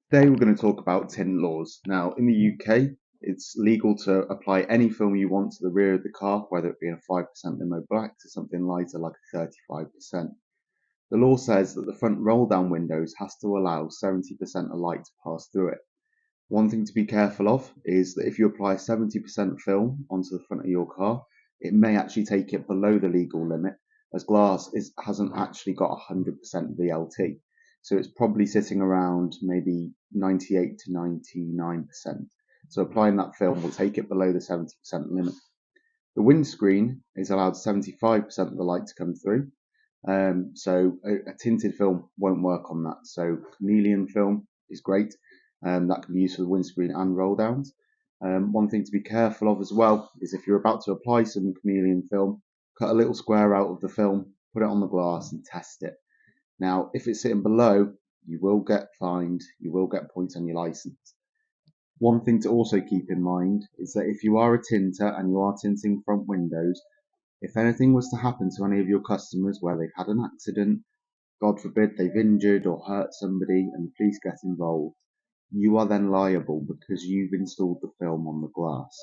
Today we're going to talk about tint laws. Now, in the UK, it's legal to apply any film you want to the rear of the car, whether it be in a 5% limo black to something lighter like a 35%. The law says that the front roll-down windows has to allow 70% of light to pass through it. One thing to be careful of is that if you apply 70% film onto the front of your car, it may actually take it below the legal limit, as glass hasn't actually got 100% VLT. So it's probably sitting around maybe 98 to 99%. So applying that film will take it below the 70% limit. The windscreen is allowed 75% of the light to come through. So a tinted film won't work on that. So chameleon film is great. That can be used for the windscreen and roll downs. One thing to be careful of as well is if you're about to apply some chameleon film, cut a little square out of the film, put it on the glass and test it. Now, if it's sitting below, you will get fined, you will get points on your license. One thing to also keep in mind is that if you are a tinter and you are tinting front windows, if anything was to happen to any of your customers where they've had an accident, God forbid they've injured or hurt somebody and the police get involved, you are then liable because you've installed the film on the glass.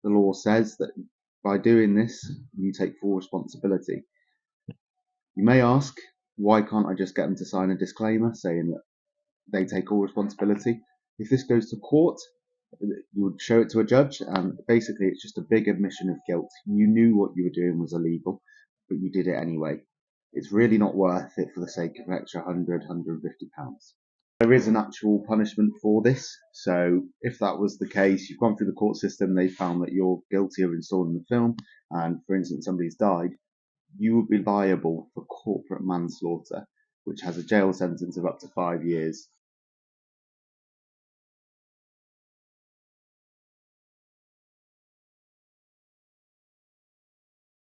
The law says that by doing this, you take full responsibility. You may ask, why can't I just get them to sign a disclaimer saying that they take all responsibility? If this goes to court, you would show it to a judge, and basically it's just a big admission of guilt. You knew what you were doing was illegal, but you did it anyway. It's really not worth it for the sake of an extra £100–150. There is an actual punishment for this, so if that was the case, you've gone through the court system, they found that you're guilty of installing the film, and for instance somebody's died, you would be liable for corporate manslaughter, which has a jail sentence of up to 5 years.